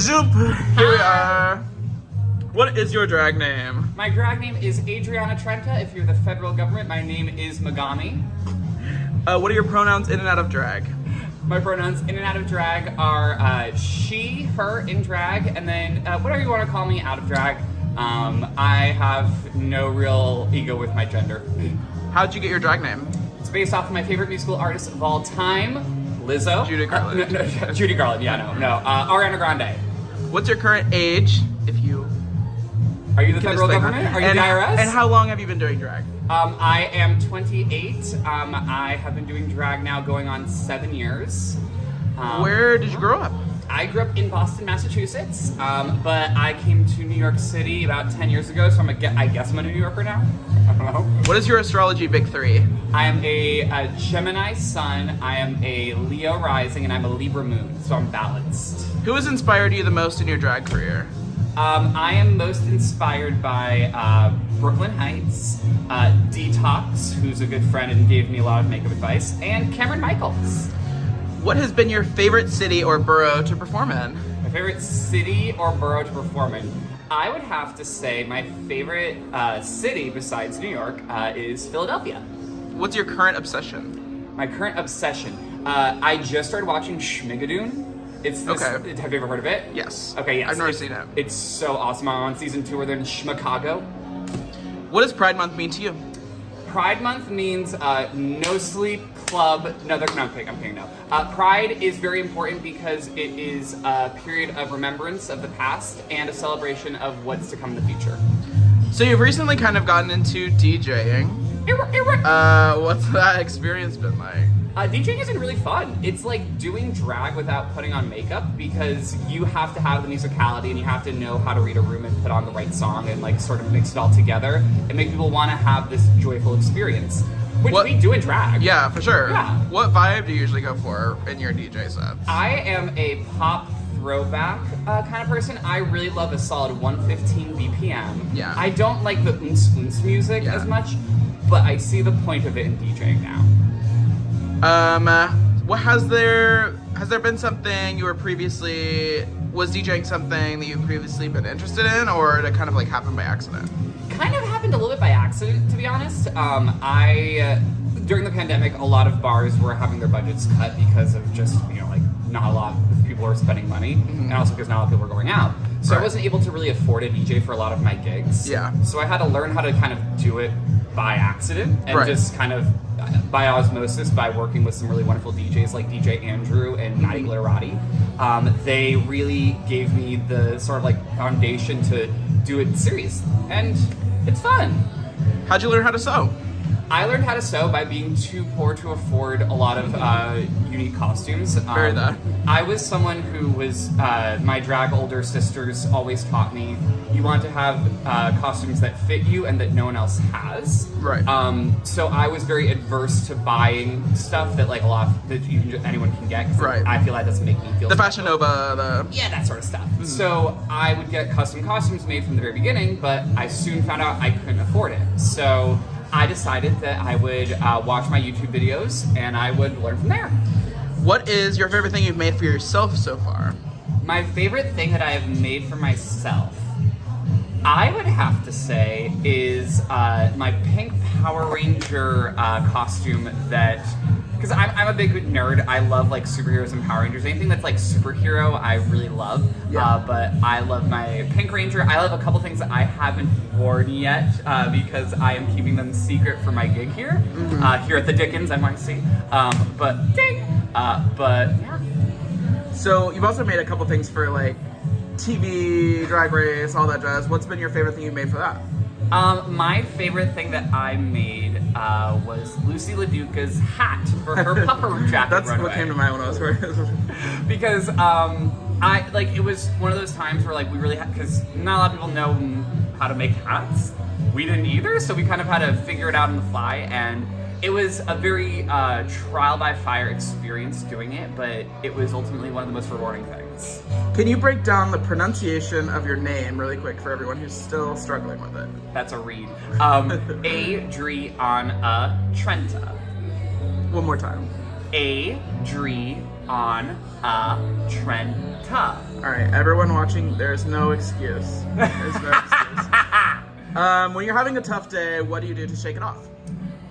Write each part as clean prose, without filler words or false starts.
Zoop! Here we are. What is your drag name? My drag name is Adriana Trenta. If you're the federal government, my name is Megami. What are your pronouns in and out of drag? My pronouns in and out of drag are she, her in drag, and then whatever you want to call me out of drag. I have no real ego with my gender. How'd you get your drag name? It's based off of my favorite musical artist of all time, Lizzo. Judy Garland. No, Judy Garland, yeah, no. Ariana Grande. What's your current age, if you... Are you the federal government? Are you the IRS? And how long have you been doing drag? I am 28. I have been doing drag now going on 7 years. Where did you grow up? I grew up in Boston, Massachusetts, but I came to New York City about 10 years ago, so I guess I'm a New Yorker now. I don't know. What is your astrology big three? I am a Gemini sun, I am a Leo rising, and I'm a Libra moon, so I'm balanced. Who has inspired you the most in your drag career? I am most inspired by Brooklyn Heights, Detox, who's a good friend and gave me a lot of makeup advice, and Cameron Michaels. What has been your favorite city or borough to perform in? My favorite city or borough to perform in? I would have to say my favorite city besides New York is Philadelphia. What's your current obsession? My current obsession? I just started watching Schmigadoon. It's this, okay. Have you ever heard of it? Yes. Okay, yes. I've never seen it. It's so awesome. I'm on season 2 where they're in Chicago. What does Pride Month mean to you? Pride Month means no sleep, club. No, I'm kidding. No. Pride is very important because it is a period of remembrance of the past and a celebration of what's to come in the future. So you've recently kind of gotten into DJing. What's that experience been like? DJing isn't really fun. It's like doing drag without putting on makeup because you have to have the musicality and you have to know how to read a room and put on the right song and like sort of mix it all together and make people want to have this joyful experience, which we do in drag. Yeah, for sure. Yeah. What vibe do you usually go for in your DJ sets? I am a pop throwback kind of person. I really love a solid 115 BPM. Yeah. I don't like the oons music as much, but I see the point of it in DJing now. What has there been something you were previously, was DJing something that you've previously been interested in, or did it kind of like happen by accident? Kind of happened a little bit by accident, to be honest. During the pandemic, a lot of bars were having their budgets cut because of just, like not a lot of people were spending money, and also because not a lot of people were going out. So I wasn't able to really afford a DJ for a lot of my gigs. Yeah. So I had to learn how to kind of do it by accident and just kind of by osmosis by working with some really wonderful DJs like DJ Andrew and Natty Glitterati. They really gave me the sort of like foundation to do it serious, and it's fun. How'd you learn how to sew? I learned how to sew by being too poor to afford a lot of unique costumes. Very that. I was someone who was, my drag older sisters always taught me, you want to have costumes that fit you and that no one else has. Right. So I was very adverse to buying stuff that like anyone can get. Right. I feel that doesn't make me feel the special. Fashion Nova, Yeah, that sort of stuff. So I would get custom costumes made from the very beginning, but I soon found out I couldn't afford it. So I decided that I would watch my YouTube videos and I would learn from there. What is your favorite thing you've made for yourself so far? My favorite thing that I have made for myself, I would have to say, is my pink Power Ranger costume that, because I'm a big nerd, I love like superheroes and Power Rangers. Anything that's like superhero, I really love. Yeah. But I love my Pink Ranger. I love a couple things that I haven't worn yet because I am keeping them secret for my gig here, here at the Dickens NYC. But yeah. So you've also made a couple things for like TV, Drag Race, all that jazz. What's been your favorite thing you made for that? My favorite thing that I made was Lucy LaDuca's hat for her puffer jacket. That's runway. what came to mind when I was wearing it. Because it was one of those times where like we really had, because not a lot of people know how to make hats. We didn't either, so we kind of had to figure it out on the fly, and it was a very trial by fire experience doing it, but it was ultimately one of the most rewarding things. Can you break down the pronunciation of your name really quick for everyone who's still struggling with it? That's a read. Adriana Trenta. One more time. Adriana Trenta. All right, everyone watching, there's no excuse. There's no excuse. When you're having a tough day, what do you do to shake it off?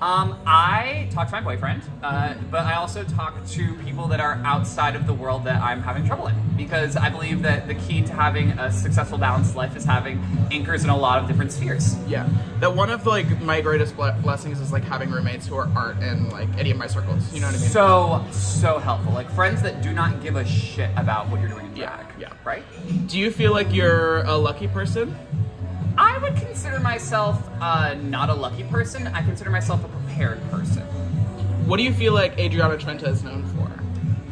I talk to my boyfriend, but I also talk to people that are outside of the world that I'm having trouble in, because I believe that the key to having a successful, balanced life is having anchors in a lot of different spheres. Yeah, that one of like my greatest blessings is like having roommates who aren't in like any of my circles. You know what I mean? So helpful. Like friends that do not give a shit about what you're doing in drag. Yeah. Right? Do you feel like you're a lucky person? I would consider myself not a lucky person. I consider myself a prepared person. What do you feel like Adriana Trenta is known for?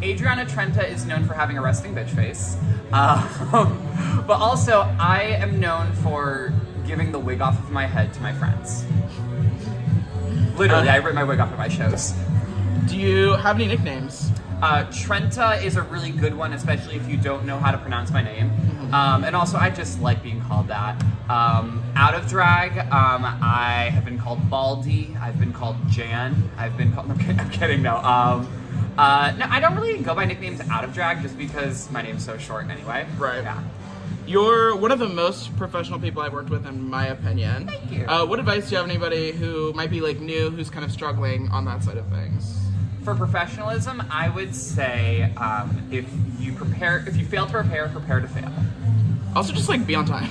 Adriana Trenta is known for having a resting bitch face. But also, I am known for giving the wig off of my head to my friends. Literally, I rip my wig off at my shows. Do you have any nicknames? Trenta is a really good one, especially if you don't know how to pronounce my name. And also, I just like being called that. Out of drag, I have been called Baldy. I've been called Jan. I've been called... I'm kidding, no. No, I don't really go by nicknames out of drag just because my name's so short anyway. Right. Yeah. You're one of the most professional people I've worked with, in my opinion. Thank you. What advice do you have anybody who might be like new, who's kind of struggling on that side of things? For professionalism, I would say if you fail to prepare, prepare to fail. Also, just like be on time.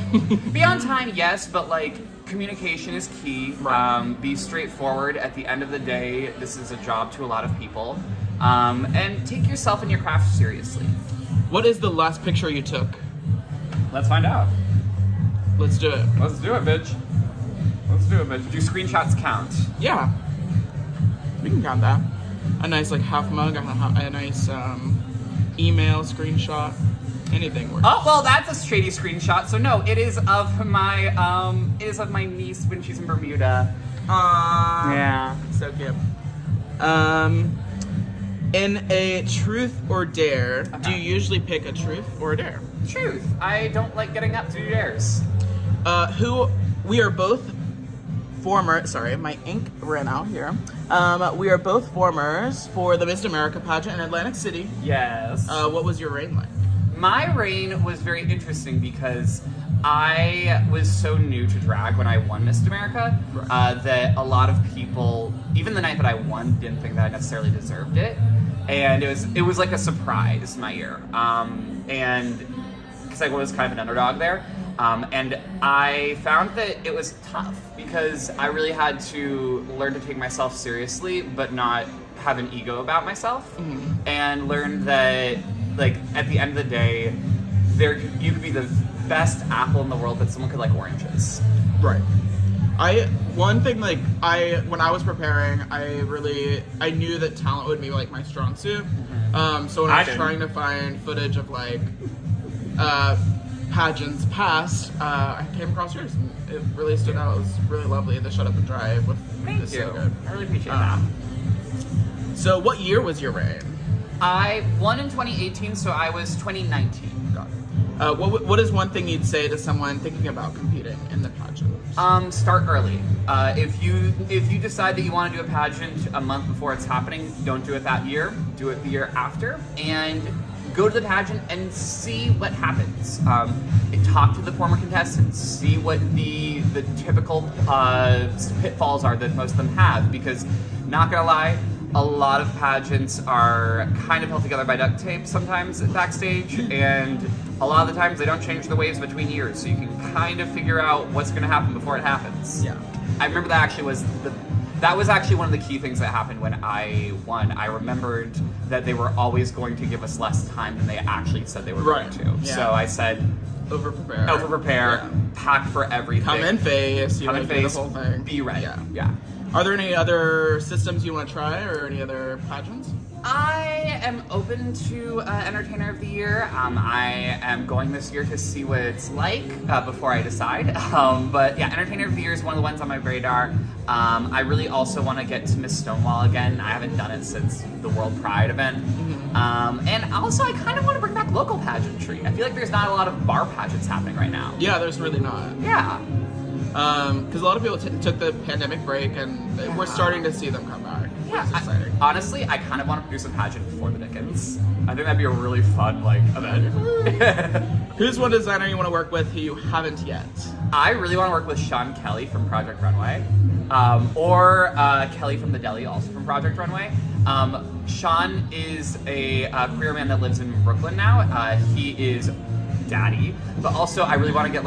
Be on time, yes, but like communication is key. Right. Be straightforward. At the end of the day, this is a job to a lot of people, and take yourself and your craft seriously. What is the last picture you took? Let's find out. Let's do it. Let's do it, bitch. Let's do it, bitch. Do screenshots count? Yeah. We can count that. A nice like half mug, a nice email screenshot. Anything works. Oh well, that's a shady screenshot. So no, it is of my niece when she's in Bermuda. Yeah. So cute. In a truth or dare, do you usually pick a truth or a dare? Truth. I don't like getting up to do dares. We are both former. Sorry, my ink ran out here. We are both formers for the Miss America pageant in Atlantic City. Yes. What was your reign like? My reign was very interesting because I was so new to drag when I won Miss America that a lot of people, even the night that I won, didn't think that I necessarily deserved it, and it was like a surprise my year, and because I was kind of an underdog there, and I found that it was tough because I really had to learn to take myself seriously, but not have an ego about myself, and learn that. Like, at the end of the day, you could be the best apple in the world, but someone could like oranges. Right. One thing, like, when I was preparing, I knew that talent would be, like, my strong suit. So when I was trying to find footage of, like, pageants past, I came across yours, and it really stood out. It was really lovely. The Shut Up and Drive Thank you. So good. I really appreciate that. So what year was your reign? I won in 2018, so I was 2019. Got it. What is one thing you'd say to someone thinking about competing in the pageant? Start early. If you decide that you want to do a pageant a month before it's happening, don't do it that year. Do it the year after, and go to the pageant and see what happens. Talk to the former contestants. See what the typical pitfalls are that most of them have. Because, not gonna lie, a lot of pageants are kind of held together by duct tape sometimes backstage, and a lot of the times they don't change the waves between years, so you can kind of figure out what's going to happen before it happens. Yeah. I remember that was actually one of the key things that happened when I won. I remembered that they were always going to give us less time than they actually said they were going to. Yeah. So I said, over-prepare, pack for everything. come in face, the whole thing. Be ready. Yeah. Are there any other systems you want to try, or any other pageants? I am open to Entertainer of the Year. I am going this year to see what it's like before I decide. But yeah, Entertainer of the Year is one of the ones on my radar. I really also want to get to Miss Stonewall again. I haven't done it since the World Pride event. And also, I kind of want to bring back local pageantry. I feel like there's not a lot of bar pageants happening right now. Yeah, there's really not. Yeah. Because a lot of people took the pandemic break, and we're starting to see them come back. It's exciting. Honestly, I kind of want to produce a pageant for the Dickens. I think that'd be a really fun, like, event. Who's one designer you want to work with who you haven't yet? I really want to work with Sean Kelly from Project Runway, or Kelly from The Deli, also from Project Runway. Sean is a queer man that lives in Brooklyn now. He is daddy, but also I really want to get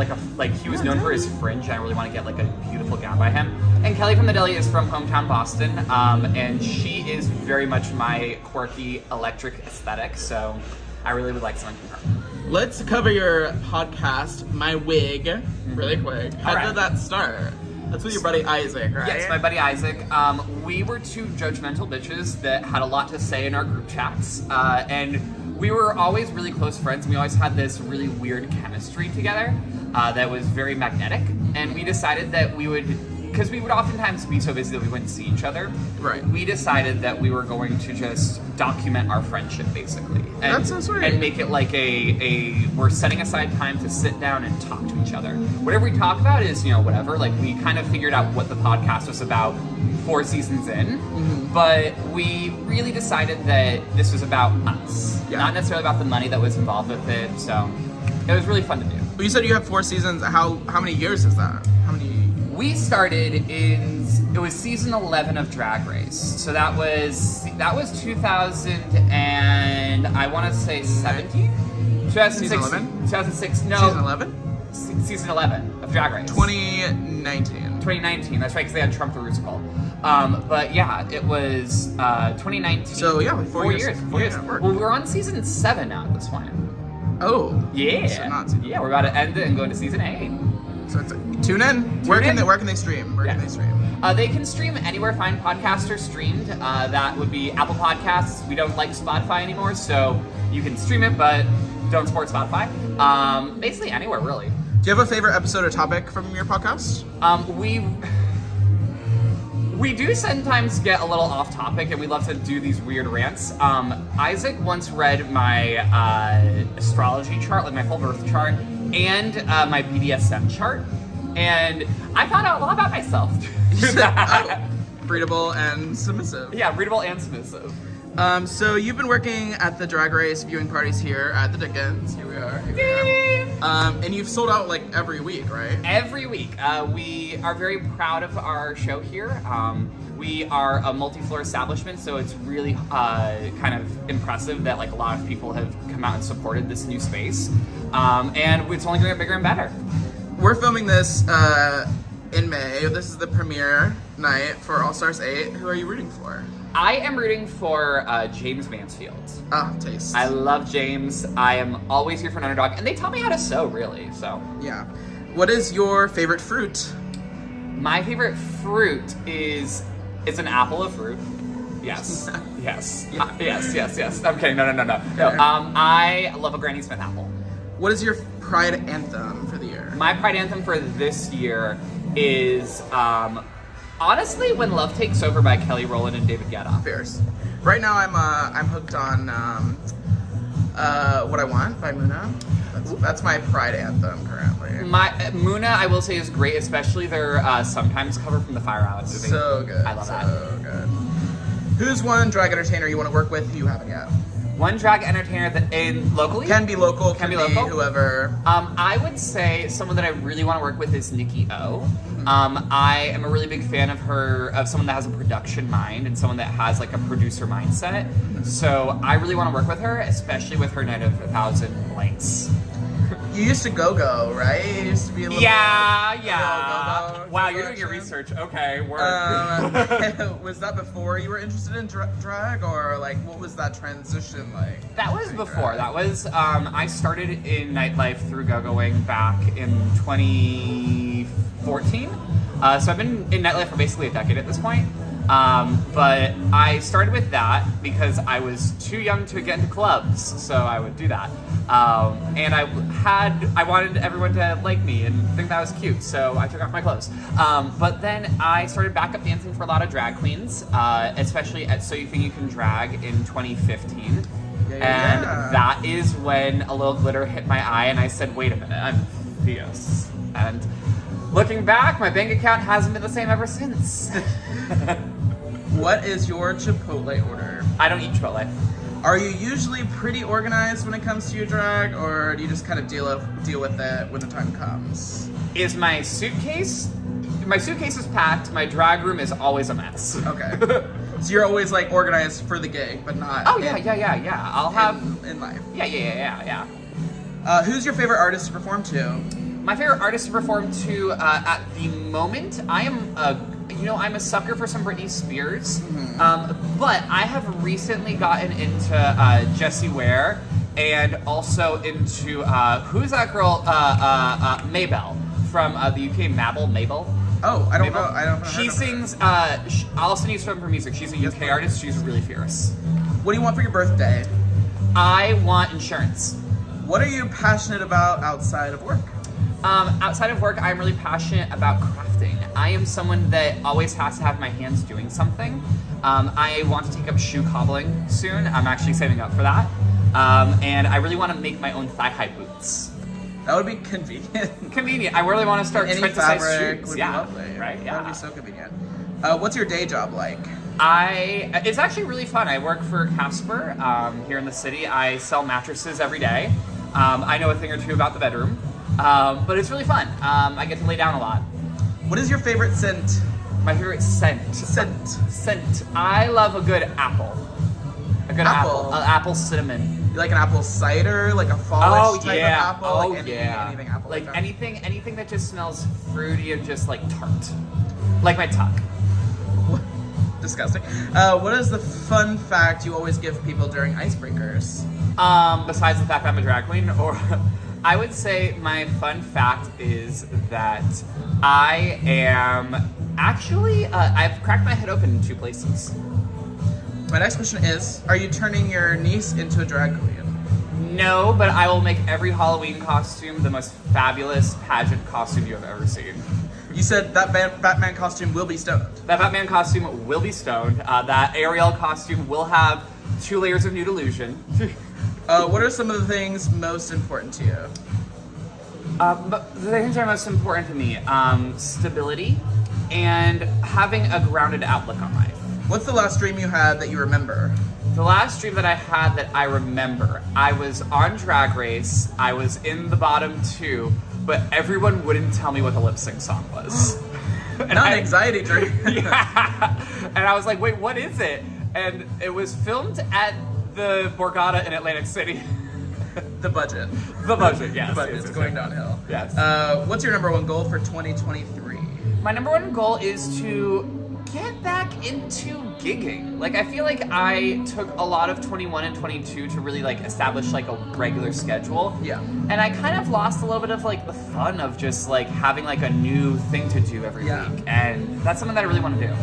he was known for his fringe, and I really want to get like a beautiful gown by him. And Kelly from The Deli is from hometown Boston, and she is very much my quirky electric aesthetic, so I really would like something from her. Let's cover your podcast, My Wig, really quick. How did that start? That's with your buddy Isaac, right? Yes, my buddy Isaac. We were two judgmental bitches that had a lot to say in our group chats, and we were always really close friends, and we always had this really weird chemistry together that was very magnetic, and we decided that we would, because we would oftentimes be so busy that we wouldn't see each other. Right. We decided that we were going to just document our friendship, basically. And, That's so sweet. And make it like we're setting aside time to sit down and talk to each other. Whatever we talk about is, whatever. Like, we kind of figured out what the podcast was about 4 seasons in, but we really decided that this was about us, not necessarily about the money that was involved with it. So it was really fun to do. Well, you said you have 4 seasons. How many years is that? How many? We started it was season 11 of Drag Race. So that was 2000 and I want to say 17? 2006. Season 11? 2006. No. Season 11? Season 11 of Drag Race. 2019. 2019. That's right, because they had Trump the Rusical. But yeah, it was 2019. So yeah, like 4 years. 4 years. Well, we're on season 7 now at this point. Oh. Yeah. So not season. Yeah, we're about to end it and go into season 8. So tune in. Where can they stream? Where can they stream? They can stream anywhere fine podcasts are streamed. That would be Apple Podcasts. We don't like Spotify anymore, so you can stream it, but don't support Spotify. Basically anywhere, really. Do you have a favorite episode or topic from your podcast? We do sometimes get a little off topic, and we love to do these weird rants. Isaac once read my astrology chart, like my full birth chart, and my BDSM chart, and I found out a lot about myself. Readable and submissive. Yeah, readable and submissive. So you've been working at the Drag Race viewing parties here at the Dickens. Here we are. And you've sold out like every week, right? Every week. We are very proud of our show here. We are a multi-floor establishment, so it's really kind of impressive that like a lot of people have come out and supported this new space. And it's only going to get bigger and better. We're filming this in May. This is the premiere night for All Stars 8. Who are you rooting for? I am rooting for James Mansfield. Ah, taste. I love James. I am always here for an underdog, and they taught me how to sew, really. So yeah. What is your favorite fruit? My favorite fruit is an apple of fruit. Yes. Yes. Yes. Okay. No. I love a Granny Smith apple. What is your pride anthem for the year? My pride anthem for this year is honestly "When Love Takes Over" by Kelly Rowland and David Guetta. Fierce. Right now I'm hooked on "What I Want" by Muna. That's my pride anthem currently. My Muna, I will say, is great, especially their sometimes cover from the Fire Island movie. So good. I love that. So good. Who's one drag entertainer you want to work with who you haven't yet? One drag entertainer that locally? Can be local, can be local. Whoever. I would say someone that I really want to work with is Nikki O. I am a really big fan of someone that has a production mind and someone that has like a producer mindset. So I really want to work with her, especially with her Night of 1,000 Lights. You used to go, right? You used to be a little... Yeah. Wow, you're doing your research. Okay, work. Was that before you were interested in drag, or like what was that transition like? That was before. That was, I started in nightlife through go-going back in 2014. So I've been in nightlife for basically a decade at this point. But I started with that because I was too young to get into clubs, so I would do that. And I wanted everyone to like me and think that was cute, so I took off my clothes. But then I started backup dancing for a lot of drag queens, especially at So You Think You Can Drag in 2015. And that is when a little glitter hit my eye, and I said, wait a minute, I'm fierce. And looking back, my bank account hasn't been the same ever since. What is your Chipotle order? I don't eat Chipotle. Are you usually pretty organized when it comes to your drag, or do you just kind of deal with it when the time comes? Is my suitcase? My suitcase is packed. My drag room is always a mess. Okay. So you're always like organized for the gig, but not. Oh yeah. I'll have in life. Yeah. Who's your favorite artist to perform to? My favorite artist to perform to at the moment, I'm a sucker for some Britney Spears, but I have recently gotten into Jessie Ware and also into who's that girl? Mabel from the UK. Mabel. Oh, I don't know. She sings. I'll send you some of her music. She's a UK artist. She's really fierce. What do you want for your birthday? I want insurance. What are you passionate about outside of work? Outside of work, I'm really passionate about crafting. I am someone that always has to have my hands doing something. I want to take up shoe cobbling soon. I'm actually saving up for that. And I really want to make my own thigh-high boots. That would be convenient. Convenient. I really want to start Any Trenta-size fabric shoes. would Yeah, be lovely. right. Yeah, That would be so convenient. What's your day job like? It's actually really fun. I work for Casper here in the city. I sell mattresses every day. I know a thing or two about the bedroom, but it's really fun. I get to lay down a lot. What is your favorite scent? My favorite scent. Scent. I love a good apple. A good apple. Apple cinnamon. You like an apple cider, like a fallish type of apple? Anything apple. Like anything that just smells fruity and just like tart. Like my tuck. Disgusting. What is the fun fact you always give people during icebreakers? Besides the fact that I'm a drag queen, or I would say my fun fact is that I am actually, I've cracked my head open in 2 places. My next question is, are you turning your niece into a drag queen? No, but I will make every Halloween costume the most fabulous pageant costume you have ever seen. You said that Batman costume will be stoned. That Batman costume will be stoned. That Ariel costume will have 2 layers of nude illusion. What are some of the things most important to you? But the things that are most important to me, stability and having a grounded outlook on life. What's the last dream you had that you remember? The last dream that I had that I remember, I was on Drag Race, I was in the bottom 2, but everyone wouldn't tell me what the lip sync song was. Not an anxiety dream. Yeah. And I was like, wait, what is it? And it was filmed at the Borgata in Atlantic City. The budget. The budget, yes. The budget's going downhill. Yes. What's your number 1 goal for 2023? My number 1 goal is to get back into gigging. Like, I feel like I took a lot of 21 and 22 to really like establish like a regular schedule. Yeah. And I kind of lost a little bit of like the fun of just like having like a new thing to do every week. And that's something that I really want to do.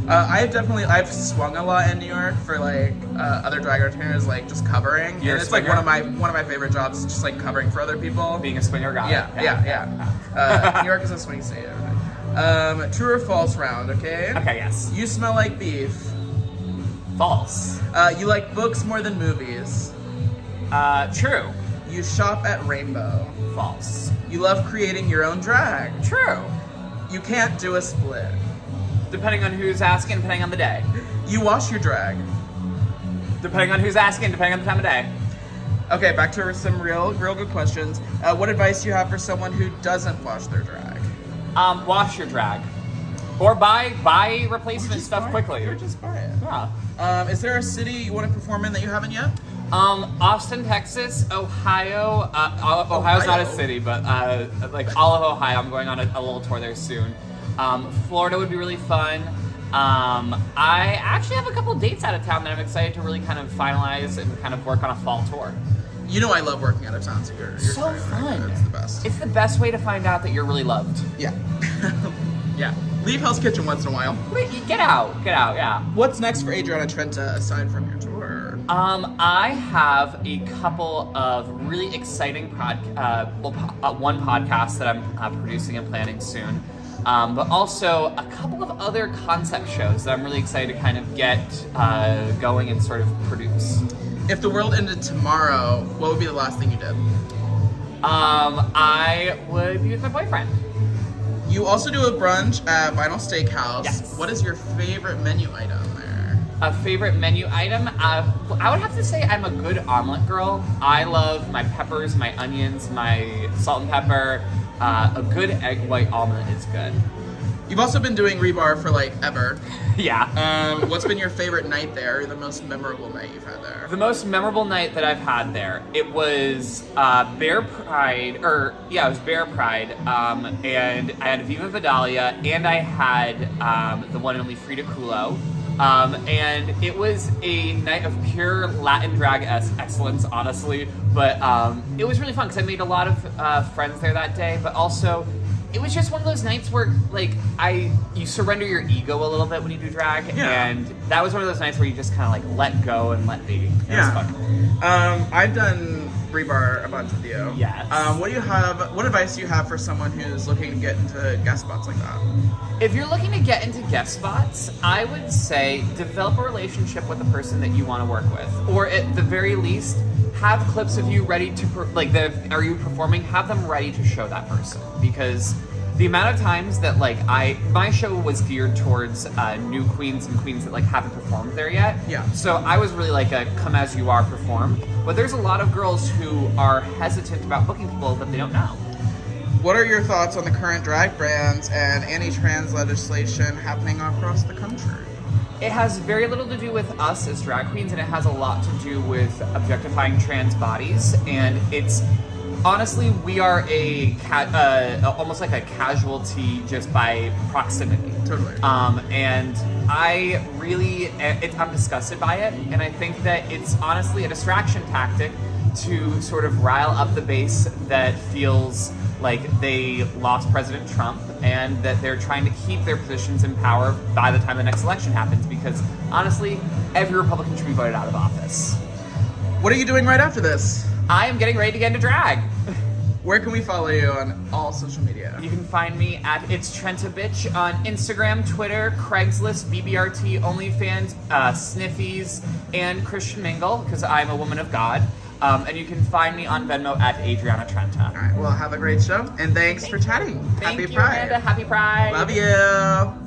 I've swung a lot in New York for like other drag entertainers, like just covering. You're and it's swinger? like one of my favorite jobs, just like covering for other people. Being a swinger guy. Yeah. New York is a swing state. True or false round, okay? Okay, yes. You smell like beef. False. You like books more than movies. True. You shop at Rainbow. False. You love creating your own drag. True. You can't do a split. Depending on who's asking, depending on the day. You wash your drag. Depending on who's asking, depending on the time of day. Okay, back to some real good questions. What advice do you have for someone who doesn't wash their drag? Wash your drag. Or buy replacement stuff quickly. Or just buy it. Yeah. Is there a city you want to perform in that you haven't yet? Austin, Texas, Ohio. Ohio's not a city, but like all of Ohio. I'm going on a little tour there soon. Florida would be really fun. I actually have a couple dates out of town that I'm excited to really kind of finalize and kind of work on a fall tour. You know I love working out of town, so you're so fun. It's the best. It's the best way to find out that you're really loved. Yeah. Yeah. Leave Hell's Kitchen once in a while. Get out, yeah. What's next for Adriana Trenta aside from your tour? I have a couple of really exciting one podcast that I'm producing and planning soon. But also a couple of other concept shows that I'm really excited to kind of get going and sort of produce. If the world ended tomorrow, what would be the last thing you did? I would be with my boyfriend. You also do a brunch at Vinyl Steakhouse. Yes. What is your favorite menu item there? A favorite menu item? I would have to say I'm a good omelet girl. I love my peppers, my onions, my salt and pepper. A good egg white omelet is good. You've also been doing rebar for like ever. Yeah. What's been your favorite night there, or the most memorable night you've had there? The most memorable night that I've had there, it was Bear Pride, it was Bear Pride, and I had Viva Vidalia, and I had the one and only Frida Kahlo, and it was a night of pure Latin drag excellence, honestly, but it was really fun because I made a lot of friends there that day, but also it was just one of those nights where, like, you surrender your ego a little bit when you do drag, and that was one of those nights where you just kind of, like, let go and let be. It was fun. I've done rebar a bunch with you. Yes. What advice do you have for someone who's looking to get into guest spots like that? If you're looking to get into guest spots, I would say develop a relationship with the person that you want to work with, or at the very least, have clips of you ready to, are you performing? Have them ready to show that person, because the amount of times that my show was geared towards new queens and queens that haven't performed there yet. Yeah. So I was really like a come as you are perform, but there's a lot of girls who are hesitant about booking people that they don't know. What are your thoughts on the current drag brands and anti-trans legislation happening across the country? It has very little to do with us as drag queens, and it has a lot to do with objectifying trans bodies. And it's honestly, we are almost like a casualty just by proximity. Totally. And I'm disgusted by it, and I think that it's honestly a distraction tactic to sort of rile up the base that feels like they lost President Trump and that they're trying to keep their positions in power by the time the next election happens, because honestly, every Republican should be voted out of office. What are you doing right after this? I am getting ready to get into drag. Where can we follow you on all social media? You can find me at It's Trenta Bitch on Instagram, Twitter, Craigslist, BBRT, OnlyFans, Sniffies, and Christian Mingle, because I'm a woman of God. And you can find me on Venmo at Adriana Trenta. All right, well, have a great show, and thanks for chatting. Thank Happy you, Pride. Amanda. Happy Pride. Love you.